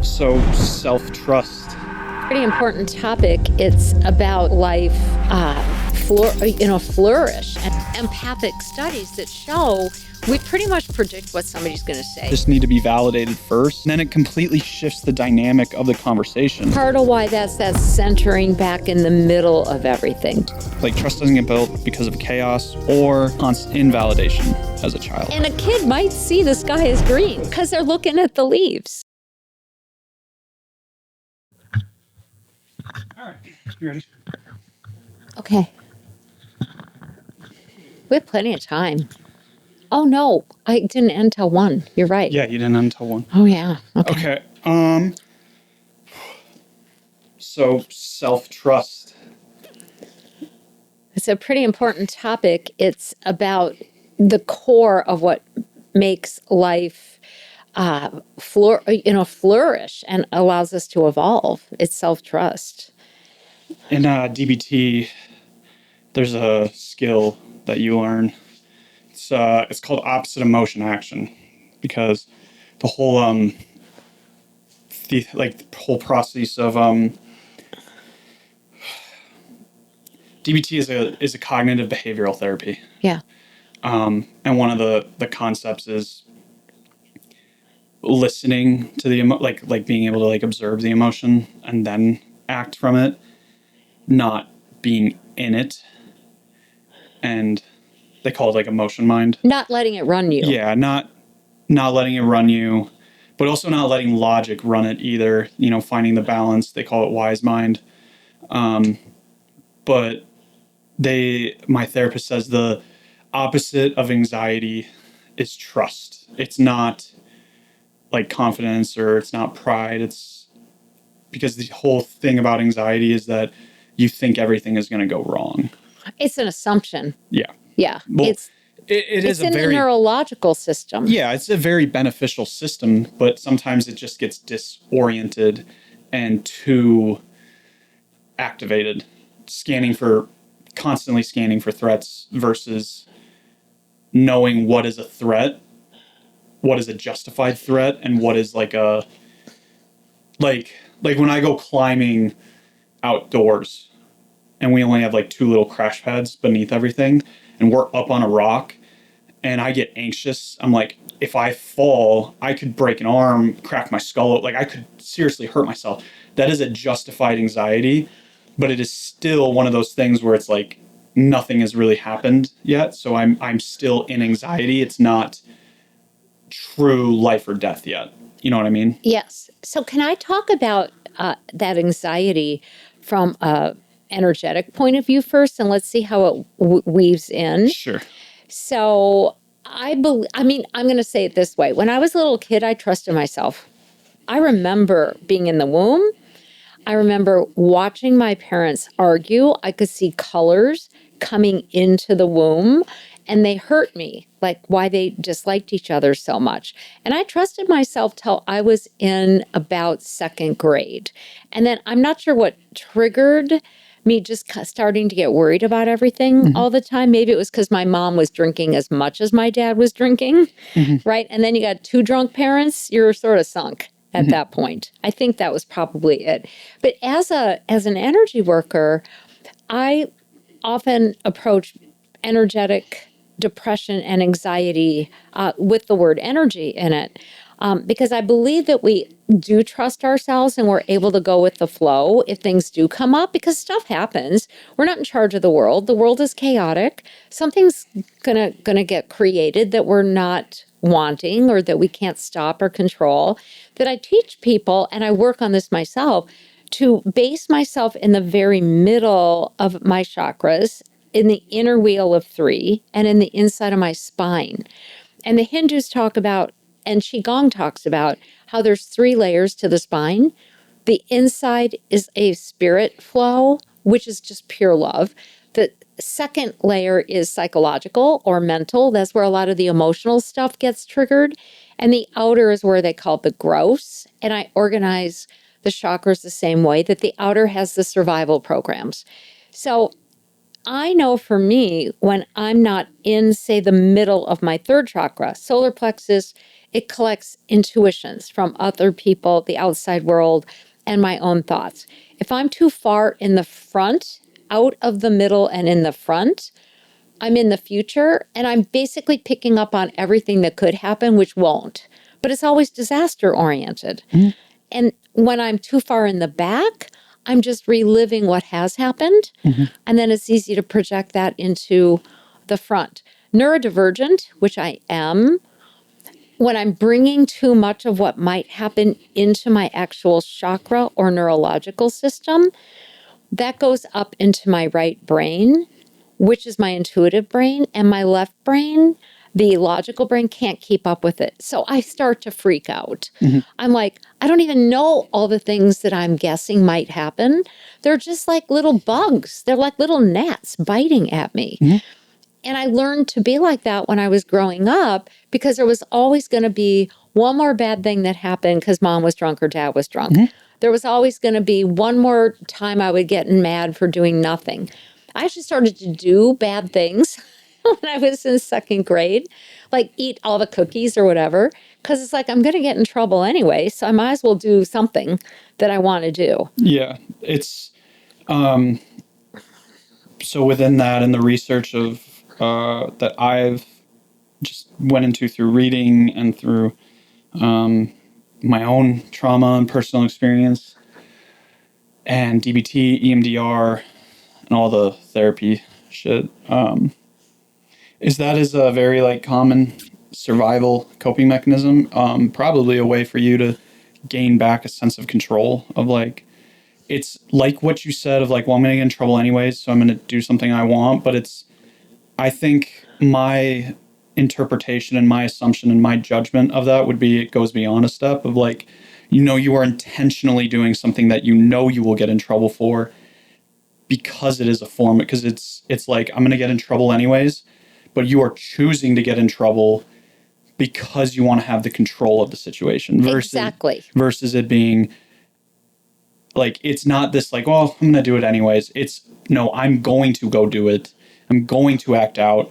So self-trust. Pretty important topic. It's about life, flourish, and empathic studies that show we pretty much predict what somebody's going to say. Just need to be validated first, and then it completely shifts the dynamic of the conversation. Part of why that's that centering back in the middle of everything. Like, trust doesn't get built because of chaos or constant invalidation as a child. And a kid might see the sky is green because they're looking at the leaves. All right, you ready? Okay. We have plenty of time. Oh, no, I didn't end till 1. You're right. Yeah, you didn't until 1. Oh, yeah. Okay. Okay. So self-trust. It's a pretty important topic. It's about the core of what makes life flourish and allows us to evolve. It's self-trust. In DBT, there's a skill that you learn. It's called opposite emotion action, because the whole the whole process of DBT is a cognitive behavioral therapy. Yeah. And one of the concepts is listening to the like being able to like observe the emotion and then act from it, not being in it. And they call it like emotion mind. Not letting it run you. Yeah, not letting it run you, but also not letting logic run it either. You know, finding the balance. They call it wise mind. But my therapist says the opposite of anxiety is trust. It's not like confidence, or it's not pride. It's because the whole thing about anxiety is that you think everything is going to go wrong. It's an assumption. Yeah. Yeah. Well, it's a in very the neurological system. Yeah, it's a very beneficial system, but sometimes it just gets disoriented and too activated, constantly scanning for threats versus knowing what is a threat, what is a justified threat, and what is like when I go climbing outdoors and we only have like 2 little crash pads beneath everything and we're up on a rock and I get anxious. I'm like, if I fall, I could break an arm, crack my skull. Like, I could seriously hurt myself. That is a justified anxiety, but it is still one of those things where it's like nothing has really happened yet. So I'm still in anxiety. It's not true life or death yet. You know what I mean? Yes. So can I talk about that anxiety from a energetic point of view first, and let's see how it weaves in. Sure. So I'm going to say it this way. When I was a little kid, I trusted myself. I remember being in the womb. I remember watching my parents argue. I could see colors coming into the womb, and they hurt me, like why they disliked each other so much. And I trusted myself till I was in about 2nd grade. And then I'm not sure what triggered me just starting to get worried about everything all the time. Maybe it was because my mom was drinking as much as my dad was drinking, right? And then you got 2 drunk parents, you're sort of sunk at that point. I think that was probably it. But as an energy worker, I often approach energetic depression and anxiety with the word energy in it, because I believe that we do trust ourselves and we're able to go with the flow if things do come up, because stuff happens. We're not in charge of the world. The world is chaotic. Something's gonna get created that we're not wanting or that we can't stop or control. That I teach people, and I work on this myself, to base myself in the very middle of my chakras, in the inner wheel of 3, and in the inside of my spine. And the Hindus talk about, and Qigong talks about, how there's 3 layers to the spine. The inside is a spirit flow, which is just pure love. The second layer is psychological or mental. That's where a lot of the emotional stuff gets triggered. And the outer is where they call the gross. And I organize the chakras the same way, that the outer has the survival programs. So I know for me, when I'm not in, say, the middle of my 3rd chakra, solar plexus it collects intuitions from other people, the outside world, and my own thoughts. If I'm too far in the front, out of the middle and in the front, I'm in the future and I'm basically picking up on everything that could happen, which won't. But it's always disaster oriented. And when I'm too far in the back, I'm just reliving what has happened. And then it's easy to project that into the front. Neurodivergent, which I am, when I'm bringing too much of what might happen into my actual chakra or neurological system, that goes up into my right brain, which is my intuitive brain, and my left brain, the logical brain, can't keep up with it. So I start to freak out. I'm like, I don't even know all the things that I'm guessing might happen. They're just like little bugs. They're like little gnats biting at me. And I learned to be like that when I was growing up because there was always going to be one more bad thing that happened because mom was drunk or dad was drunk. There was always going to be one more time I would get mad for doing nothing. I actually started to do bad things when I was in second grade, like eat all the cookies or whatever, because it's like I'm going to get in trouble anyway. So I might as well do something that I want to do. Yeah. It's so within that and the research of that I've just went into through reading and through my own trauma and personal experience and DBT, EMDR, and all the therapy shit, is a very like common survival coping mechanism. Probably a way for you to gain back a sense of control of like, it's like what you said of like, well, I'm going to get in trouble anyways, so I'm going to do something I want. But I think my interpretation and my assumption and my judgment of that would be it goes beyond a step of like, you are intentionally doing something that you will get in trouble for because it is a form, because it's like, I'm going to get in trouble anyways, but you are choosing to get in trouble because you want to have the control of the situation versus it being like, it's not this like, well, I'm going to do it anyways. It's no, I'm going to go do it. I'm going to act out.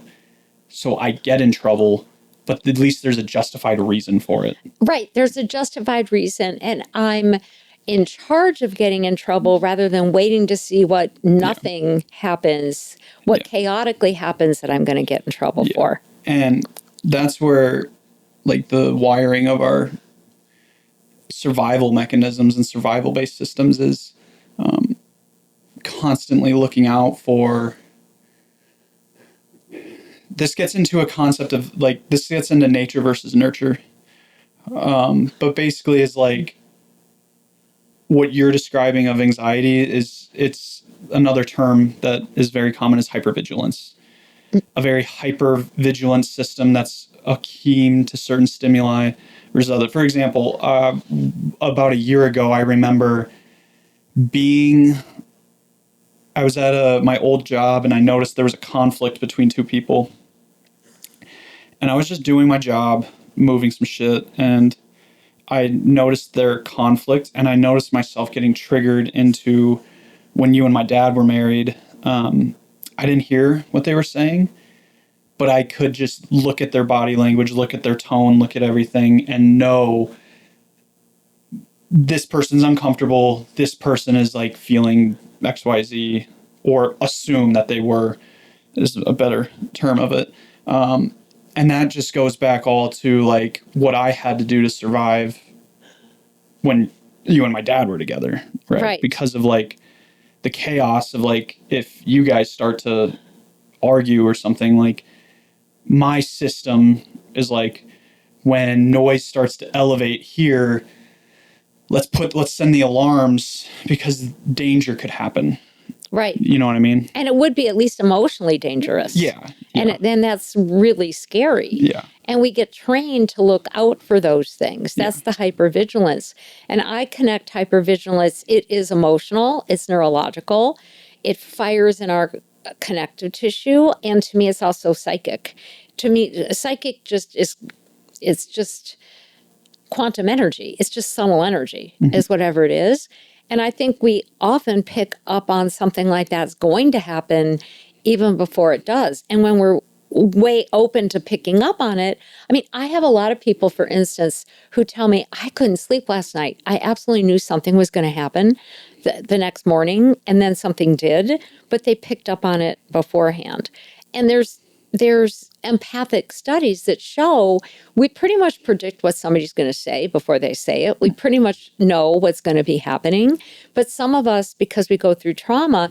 So I get in trouble, but at least there's a justified reason for it. Right. There's a justified reason. And I'm in charge of getting in trouble rather than waiting to see what nothing happens, what chaotically happens that I'm going to get in trouble for. And that's where like the wiring of our survival mechanisms and survival based systems is constantly looking out for. This gets into a concept of like, this gets into nature versus nurture. But basically is like what you're describing of anxiety it's another term that is very common is hypervigilance. A very hypervigilant system that's keen to certain stimuli versus other. For example, about a year ago, I remember I was at my old job and I noticed there was a conflict between two people. And I was just doing my job, moving some shit, and I noticed their conflict, and I noticed myself getting triggered into when you and my dad were married. I didn't hear what they were saying, but I could just look at their body language, look at their tone, look at everything, and know this person's uncomfortable, this person is like feeling XYZ, or assume that they were, is a better term of it. And that just goes back all to like what I had to do to survive when you and my dad were together, right? Because of like the chaos of like, if you guys start to argue or something, like my system is like, when noise starts to elevate here, let's send the alarms because danger could happen. Right. You know what I mean? And it would be at least emotionally dangerous. Yeah. And then that's really scary. Yeah. And we get trained to look out for those things. That's the hypervigilance. And I connect hypervigilance. It is emotional. It's neurological. It fires in our connective tissue. And to me, it's also psychic. To me, psychic it's just quantum energy. It's just subtle energy is whatever it is. And I think we often pick up on something like that's going to happen even before it does. And when we're way open to picking up on it. I mean, I have a lot of people, for instance, who tell me, I couldn't sleep last night. I absolutely knew something was going to happen the next morning, and then something did, but they picked up on it beforehand. And there's empathic studies that show we pretty much predict what somebody's going to say before they say it. We pretty much know what's going to be happening. But some of us, because we go through trauma,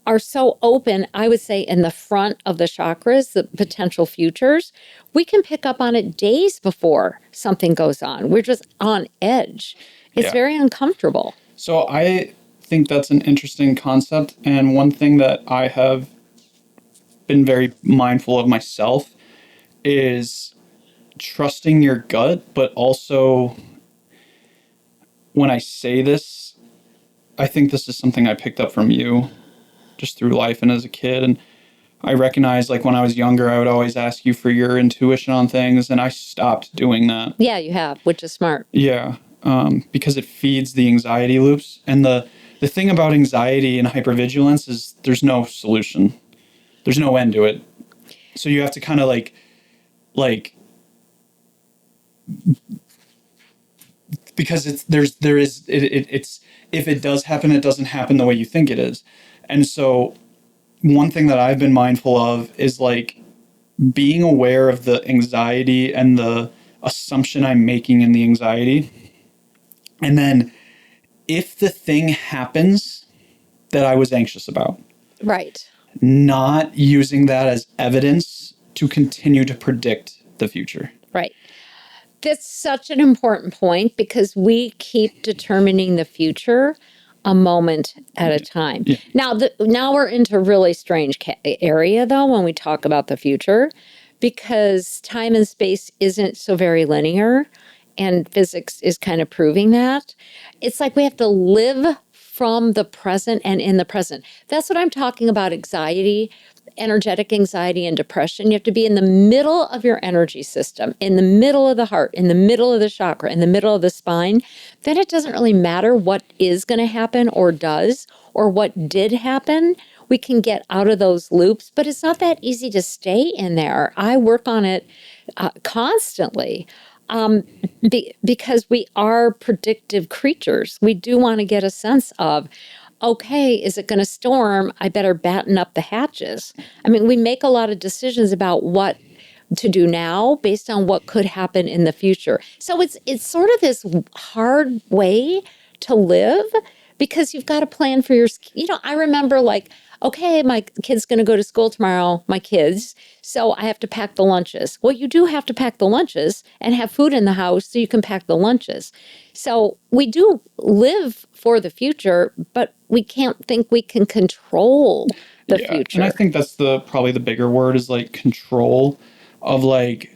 are so open, I would say, in the front of the chakras, the potential futures, we can pick up on it days before something goes on. We're just on edge. It's very uncomfortable. So I think that's an interesting concept. And one thing that I have been very mindful of myself is trusting your gut, but also when I say this, I think this is something I picked up from you just through life and as a kid. And I recognize, like, when I was younger, I would always ask you for your intuition on things, and I stopped doing that. Yeah, you have, which is smart. Yeah, because it feeds the anxiety loops. And the thing about anxiety and hypervigilance is there's no solution. There's no end to it. So you have to kind of like because it's if it does happen, it doesn't happen the way you think it is. And so one thing that I've been mindful of is like being aware of the anxiety and the assumption I'm making in the anxiety. And then if the thing happens that I was anxious about, right, not using that as evidence to continue to predict the future. Right. That's such an important point because we keep determining the future a moment at a time. Yeah. Now we're into really strange area, though, when we talk about the future, because time and space isn't so very linear, and physics is kind of proving that. It's like we have to live from the present and in the present. That's what I'm talking about, anxiety, energetic anxiety and depression. You have to be in the middle of your energy system, in the middle of the heart, in the middle of the chakra, in the middle of the spine. Then it doesn't really matter what is going to happen or does or what did happen. We can get out of those loops, but it's not that easy to stay in there. I work on it constantly. Because we are predictive creatures. We do want to get a sense of, okay, is it going to storm? I better batten up the hatches. I mean, we make a lot of decisions about what to do now based on what could happen in the future. So it's sort of this hard way to live because you've got to plan for your, I remember like, okay, my kid's going to go to school tomorrow, my kids, so I have to pack the lunches. Well, you do have to pack the lunches and have food in the house so you can pack the lunches. So we do live for the future, but we can't think we can control the future. And I think that's probably the bigger word is like control of like,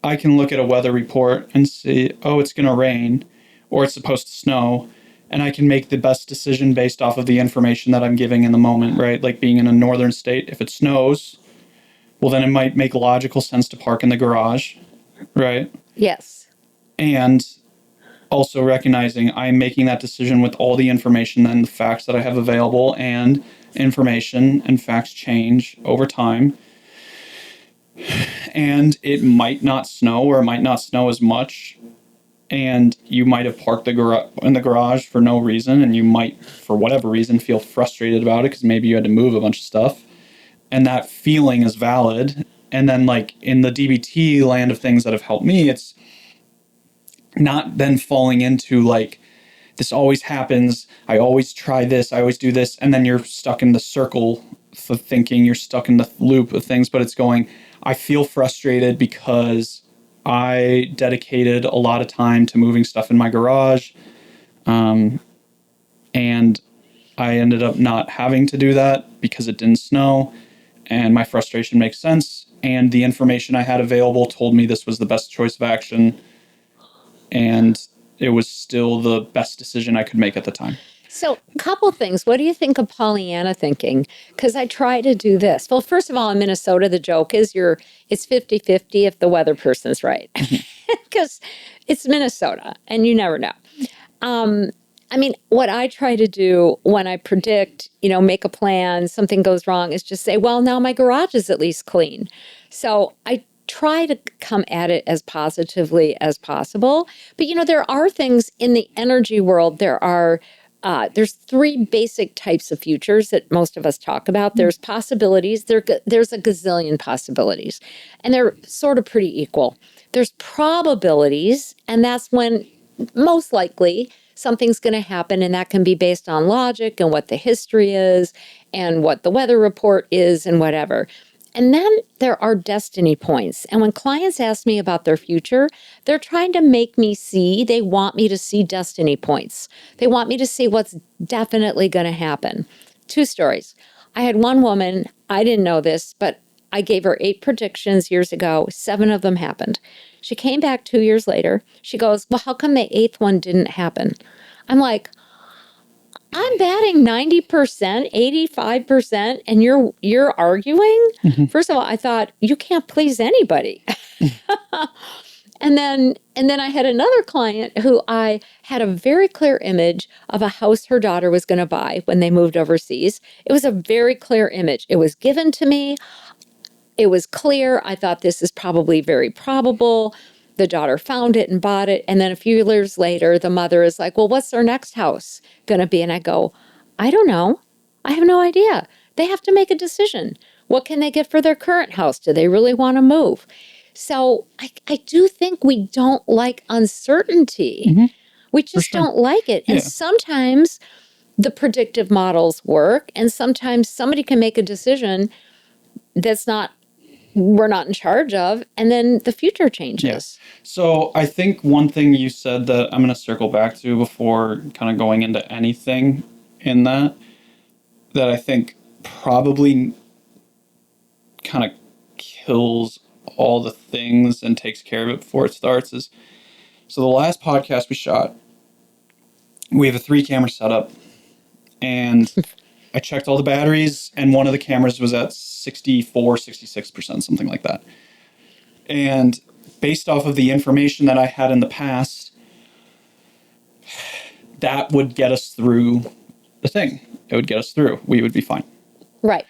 I can look at a weather report and see, oh, it's going to rain or it's supposed to snow. And I can make the best decision based off of the information that I'm giving in the moment, right? Like being in a northern state, if it snows, well, then it might make logical sense to park in the garage, right? Yes. And also recognizing I'm making that decision with all the information and the facts that I have available, and information and facts change over time. And it might not snow or it might not snow as much. And you might have parked in the garage for no reason, and you might, for whatever reason, feel frustrated about it because maybe you had to move a bunch of stuff. And that feeling is valid. And then, like, in the DBT land of things that have helped me, it's not then falling into, like, this always happens, I always try this, I always do this, and then you're stuck in the circle of thinking, you're stuck in the loop of things, but it's going, I feel frustrated because I dedicated a lot of time to moving stuff in my garage, and I ended up not having to do that because it didn't snow, and my frustration makes sense, and the information I had available told me this was the best choice of action, and it was still the best decision I could make at the time. So, a couple things. What do you think of Pollyanna thinking? Because I try to do this. Well, first of all, in Minnesota, the joke is it's 50-50 if the weather person's right. Because it's Minnesota, and you never know. I mean, what I try to do when I predict, make a plan, something goes wrong, is just say, well, now my garage is at least clean. So I try to come at it as positively as possible. But, there are things in the energy world. There's three basic types of futures that most of us talk about. There's possibilities. There's a gazillion possibilities, and they're sort of pretty equal. There's probabilities, and that's when most likely something's going to happen, and that can be based on logic and what the history is and what the weather report is and whatever. And then there are destiny points. And when clients ask me about their future, they're trying to make me see, they want me to see destiny points. They want me to see what's definitely going to happen. Two stories. I had one woman, I didn't know this, but I gave her 8 predictions years ago. 7 of them happened. She came back 2 years later. She goes, well, how come the 8th one didn't happen? I'm like, I'm batting 90%, 85%, and you're arguing? Mm-hmm. First of all, I thought, you can't please anybody. And then I had another client who I had a very clear image of a house her daughter was going to buy when they moved overseas. It was a very clear image. It was given to me. It was clear. I thought this is probably very probable. The daughter found it and bought it. And then a few years later, the mother is like, well, what's their next house going to be? And I go, I don't know. I have no idea. They have to make a decision. What can they get for their current house? Do they really want to move? So I do think we don't like uncertainty. Mm-hmm. We just don't like it. And sometimes the predictive models work, and sometimes somebody can make a decision that's we're not in charge of, and then the future changes. Yes. So I think one thing you said that I'm going to circle back to before kind of going into anything in that I think probably kind of kills all the things and takes care of it before it starts is, so the last podcast we shot, we have a 3-camera setup, and I checked all the batteries, and one of the cameras was at 64, 66%, something like that. And based off of the information that I had in the past, that would get us through the thing. It would get us through. We would be fine. Right.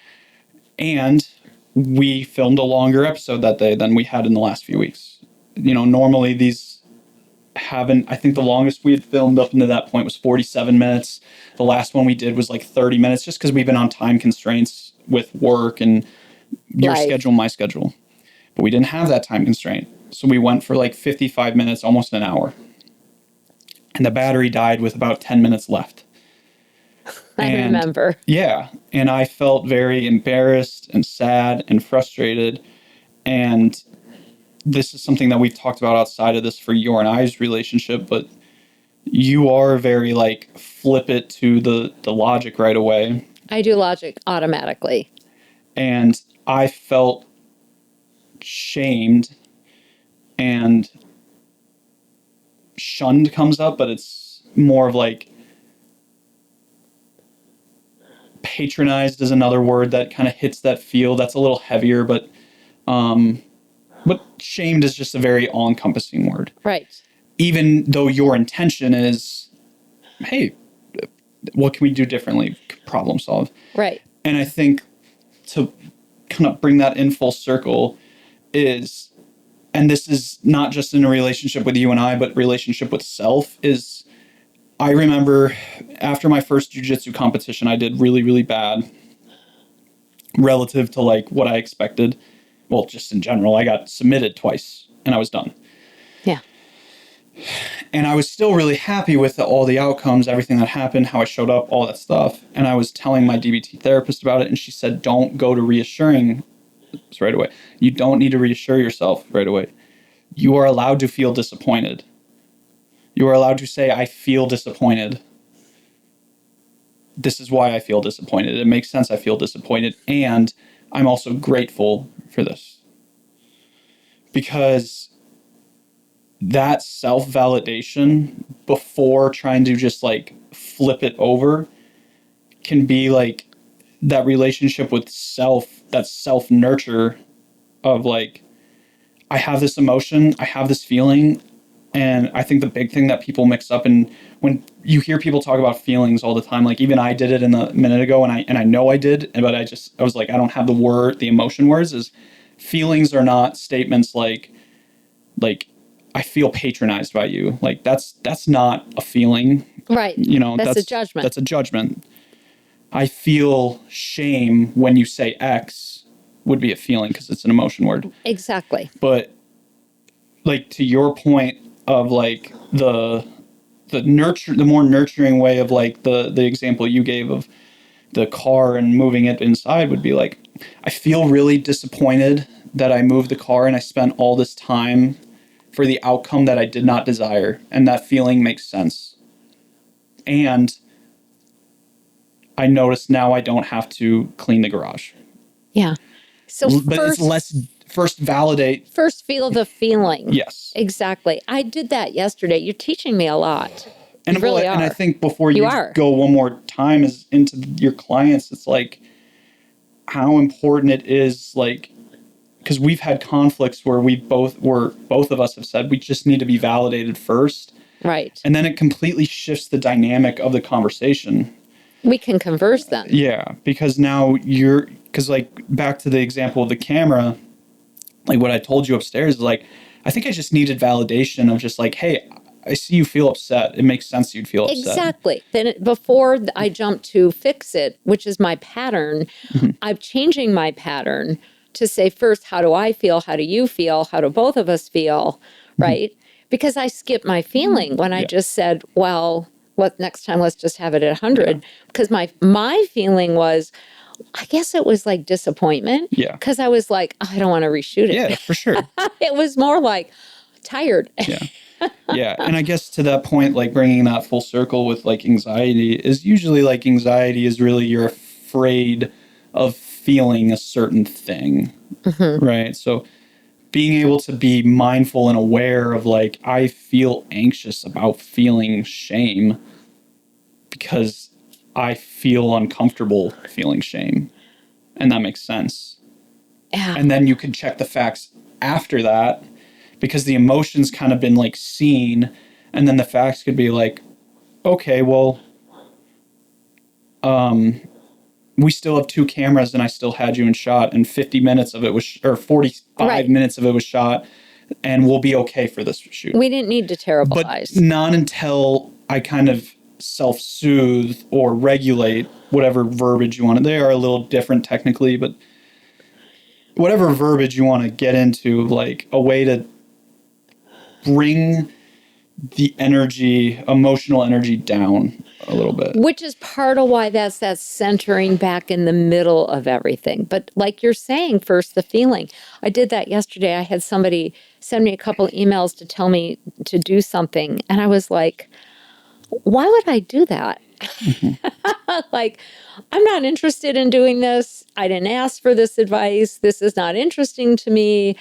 And we filmed a longer episode that day than we had in the last few weeks. Normally these haven't, I think the longest we had filmed up into that point was 47 minutes. The last one we did was like 30 minutes just because we've been on time constraints with work and your schedule, my schedule. But we didn't have that time constraint. So we went for like 55 minutes, almost an hour. And the battery died with about 10 minutes left. I remember. Yeah. And I felt very embarrassed and sad and frustrated. And this is something that we've talked about outside of this for your and I's relationship, but you are very like flip it to the logic right away. I do logic automatically. And I felt shamed, and shunned comes up, but it's more of like patronized is another word that kind of hits that feel. That's a little heavier, but shamed is just a very all-encompassing word. Right. Even though your intention is, hey, what can we do differently? Problem solve. Right. And I think to kind of bring that in full circle is, and this is not just in a relationship with you and I, but relationship with self, is I remember after my first jiu-jitsu competition, I did really, really bad relative to like what I expected. Well, just in general, I got submitted twice and I was done. Yeah. And I was still really happy with all the outcomes, everything that happened, how I showed up, all that stuff. And I was telling my DBT therapist about it, and she said, don't go to reassuring right away. You don't need to reassure yourself right away. You are allowed to feel disappointed. You are allowed to say, I feel disappointed. This is why I feel disappointed. It makes sense I feel disappointed. And I'm also grateful for this. Because that self-validation before trying to just like flip it over can be like that relationship with self, that self-nurture of like, I have this emotion, I have this feeling. And I think the big thing that people mix up, and when you hear people talk about feelings all the time, like even I did it in a minute ago, and I know I did, but I was like, I don't have the emotion words. Is feelings are not statements like I feel patronized by you. Like that's not a feeling. Right. That's a judgment. That's a judgment. I feel shame when you say X would be a feeling because it's an emotion word. Exactly. But like to your point of like the more nurturing way of like the example you gave of the car and moving it inside would be like, I feel really disappointed that I moved the car and I spent all this time for the outcome that I did not desire. And that feeling makes sense. And I notice now I don't have to clean the garage. Yeah. So But it's less, first validate. First feel the feeling. Yes. Exactly. I did that yesterday. You're teaching me a lot. And you really are. And I think before you are. go one more time is into your clients, it's like how important it is, like, because we've had conflicts where both of us have said we just need to be validated first. Right. And then it completely shifts the dynamic of the conversation. We can converse then. Yeah, because now because like back to the example of the camera, like what I told you upstairs is like, I think I just needed validation of just like, hey, I see you feel upset. It makes sense you'd feel upset. Exactly. Then before I jump to fix it, which is my pattern, I'm changing my pattern to say first, how do I feel? How do you feel? How do both of us feel? Right? Because I skipped my feeling when I just said, well, next time let's just have it at 100. Because my feeling was, I guess it was like disappointment. Yeah. Because I was like, I don't want to reshoot it. Yeah, for sure. It was more like tired. Yeah. Yeah. And I guess to that point, like bringing that full circle with like anxiety is usually like anxiety is really you're afraid of feeling a certain thing. Right. So being able to be mindful and aware of like, I feel anxious about feeling shame because I feel uncomfortable feeling shame. And that makes sense. Yeah. And then you can check the facts after that because the emotions kind of been like seen. And then the facts could be like, okay, well, we still have 2 cameras and I still had you in shot and 50 minutes of it was, or 45 minutes of it was shot and we'll be okay for this shoot. We didn't need to terribilize. But not until I kind of self-soothe or regulate whatever verbiage you want. They are a little different technically, but whatever verbiage you want to get into, like a way to bring the emotional energy down a little bit. Which is part of why that's that centering back in the middle of everything. But like you're saying, first the feeling. I did that yesterday. I had somebody send me a couple emails to tell me to do something. And I was like, why would I do that? Like, I'm not interested in doing this. I didn't ask for this advice. This is not interesting to me.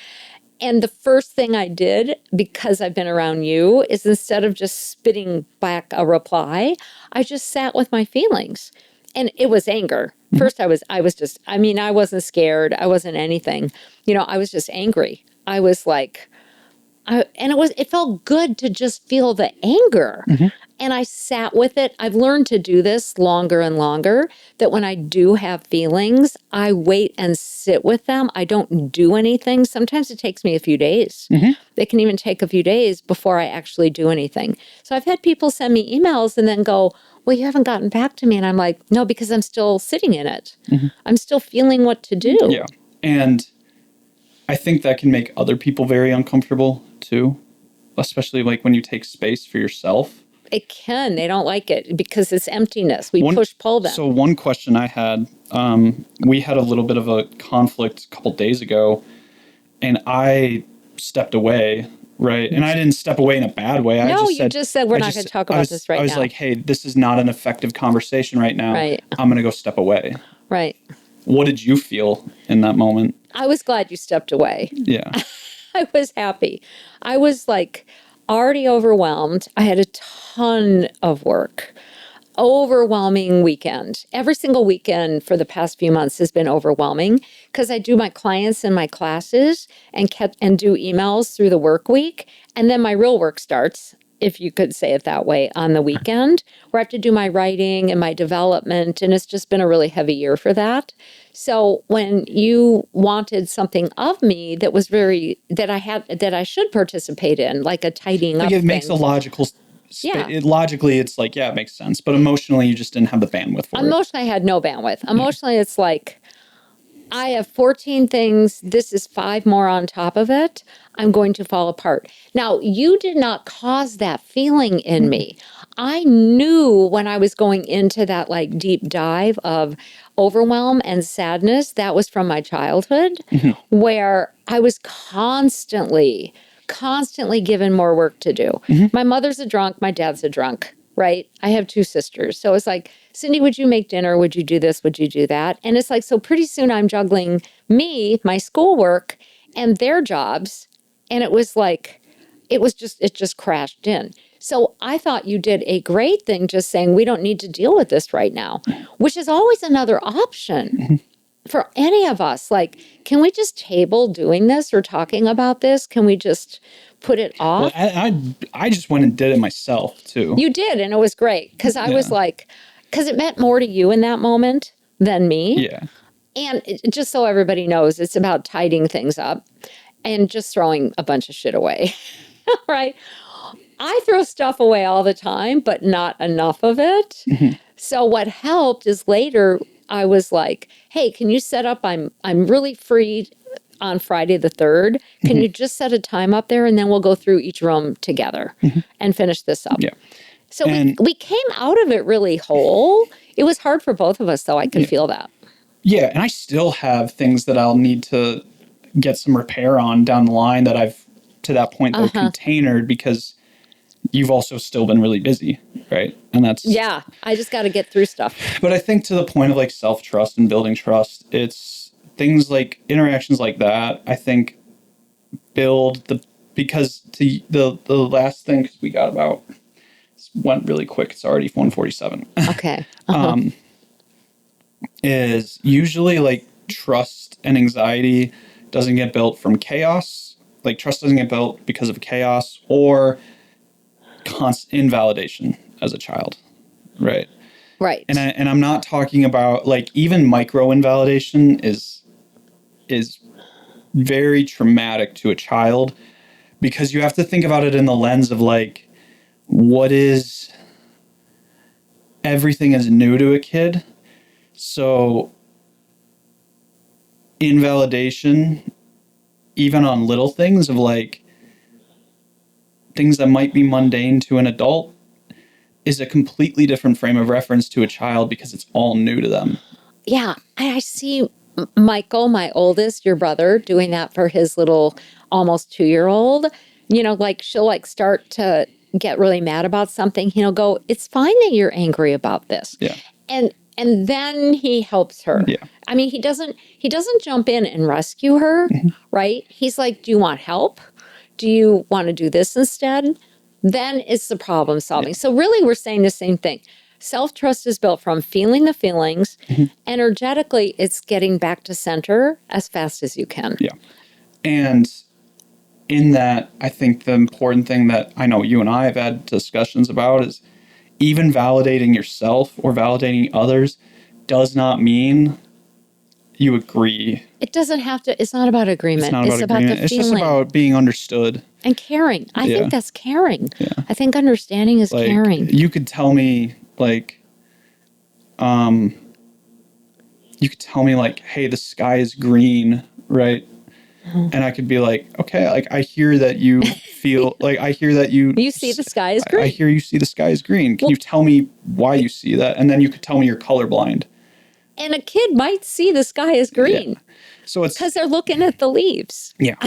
And the first thing I did, because I've been around you, is instead of just spitting back a reply, I just sat with my feelings. And it was anger. First, I wasn't scared. I wasn't anything. I was just angry. I was like, it felt good to just feel the anger. And I sat with it. I've learned to do this longer and longer, that when I do have feelings, I wait and sit with them. I don't do anything. Sometimes it takes me a few days. It can even take a few days before I actually do anything. So I've had people send me emails and then go, well, you haven't gotten back to me. And I'm like, no, because I'm still sitting in it. I'm still feeling what to do. Yeah. And I think that can make other people very uncomfortable too, especially like when you take space for yourself. It can. They don't like it because it's emptiness. We push-pull them. So one question I had, we had a little bit of a conflict a couple days ago, and I stepped away, right? And I didn't step away in a bad way. You just said we're not going to talk about this right now. I was like, hey, this is not an effective conversation right now. Right. I'm going to go step away. Right. What did you feel in that moment? I was glad you stepped away. Yeah. I was happy. I was like already overwhelmed. I had a ton of work. Overwhelming weekend. Every single weekend for the past few months has been overwhelming because I do my clients and my classes and do emails through the work week. And then my real work starts if you could say it that way, on the weekend, where I have to do my writing and my development. And it's just been a really heavy year for that. So when you wanted something of me that was that I should participate in, like a tidying up Like it thing. makes a logical. Yeah. Logically, it's like, yeah, it makes sense. But emotionally, you just didn't have the bandwidth for it. Emotionally, I had no bandwidth. Emotionally, it's like, I have 14 things. This is 5 more on top of it. I'm going to fall apart. Now, you did not cause that feeling in me. I knew when I was going into that like deep dive of overwhelm and sadness, that was from my childhood, where I was constantly given more work to do. My mother's a drunk, my dad's a drunk, right? I have 2 sisters. So it's like, Cindy, would you make dinner? Would you do this? Would you do that? And it's like, so pretty soon I'm juggling my schoolwork and their jobs. And it was like, it just crashed in. So I thought you did a great thing just saying, we don't need to deal with this right now, which is always another option for any of us. Like, can we just table doing this or talking about this? Can we just put it off? Well, I just went and did it myself too. You did, and it was great because I was like, because it meant more to you in that moment than me. Yeah. And just so everybody knows, it's about tidying things up and just throwing a bunch of shit away, right? I throw stuff away all the time, but not enough of it. So what helped is later I was like, hey, can you set up, I'm really free on Friday the 3rd. Can you just set a time up there and then we'll go through each room together and finish this up. Yeah. So we came out of it really whole. It was hard for both of us, though. I could feel that. Yeah, and I still have things that I'll need to get some repair on down the line that I've, to that point, though, containered because you've also still been really busy, right? And that's... Yeah, I just got to get through stuff. But I think to the point of like self-trust and building trust, it's things like interactions like that, I think build because the last thing, because we got about... went really quick. It's already 1:47. Okay. Is usually like trust and anxiety doesn't get built from chaos. Like trust doesn't get built because of chaos or constant invalidation as a child, right? Right. And I'm not talking about like even micro invalidation is very traumatic to a child because you have to think about it in the lens of like, what is, everything is new to a kid. So invalidation, even on little things of like things that might be mundane to an adult, is a completely different frame of reference to a child because it's all new to them. Yeah. I see Michael, my oldest, your brother, doing that for his little almost 2-year-old. You know, like she'll like start to get really mad about something. He'll go, it's fine that you're angry about this. Yeah. And then he helps her. Yeah. I mean, he doesn't jump in and rescue her, right? He's like, do you want help? Do you want to do this instead? Then it's the problem solving. So really we're saying the same thing. Self-trust is built from feeling the feelings. Energetically, it's getting back to center as fast as you can. Yeah. And in that, I think the important thing that I know you and I have had discussions about is even validating yourself or validating others does not mean you agree. It doesn't have to, it's not about agreement. It's not about agreement. It's just about being understood. And caring. I think that's caring. Yeah. I think understanding is like, caring. You could tell me like, you could tell me like, hey, the sky is green, right? And I could be like, okay, like I hear that you feel like I hear that you see the sky is green. I hear you see the sky is green. Can you tell me why you see that? And then you could tell me you're colorblind. And a kid might see the sky is green. Yeah. So it's because they're looking at the leaves. Yeah.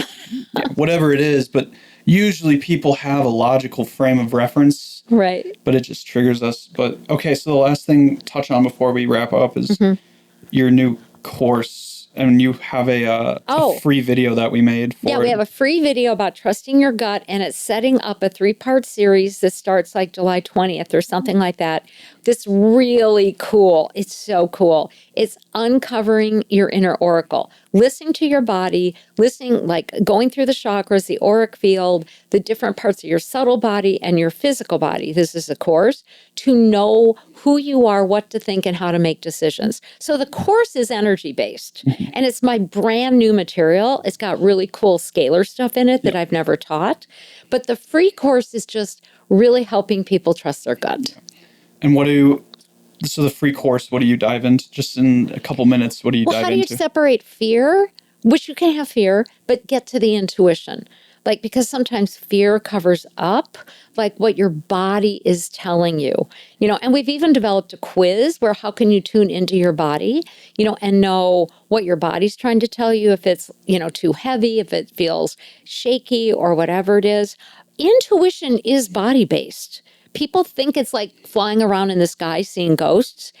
Whatever it is, but usually people have a logical frame of reference. Right. But it just triggers us. But okay, so the last thing to touch on before we wrap up is your new course. and you have a Oh. free video that we made for Yeah, we it. have a free video about trusting your gut, and it's setting up a 3-part series that starts like July 20th or something like that. This really cool. It's so cool. It's uncovering your inner oracle, listening to your body, listening, like going through the chakras, the auric field, the different parts of your subtle body and your physical body. This is a course to know who you are, what to think, and how to make decisions. So the course is energy based, and it's my brand new material. It's got really cool scalar stuff in it that I've never taught. But the free course is just really helping people trust their gut. And so the free course, what do you dive into? Just in a couple minutes, what do you Well, dive how do you into? separate fear, which you can have fear, but get to the intuition? Like, because sometimes fear covers up like what your body is telling you, and we've even developed a quiz where how can you tune into your body, and know what your body's trying to tell you, if it's, too heavy, if it feels shaky or whatever it is. Intuition is body based. People think it's like flying around in the sky seeing ghosts.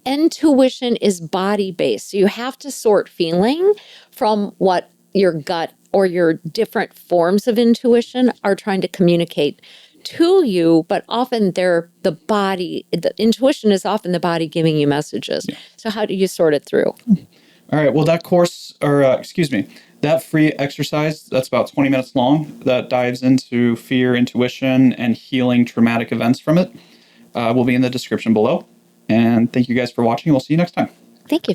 Intuition is body based. So you have to sort feeling from what your gut or your different forms of intuition are trying to communicate to you, but often they're the body, the intuition is often the body giving you messages. So how do you sort it through? All right. Well, that course, or excuse me, that free exercise that's about 20 minutes long that dives into fear, intuition, and healing traumatic events from it will be in the description below. And thank you guys for watching. We'll see you next time. Thank you.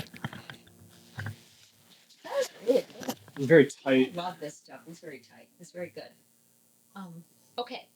Very tight. Love this stuff. It's very tight. It's very good. Okay.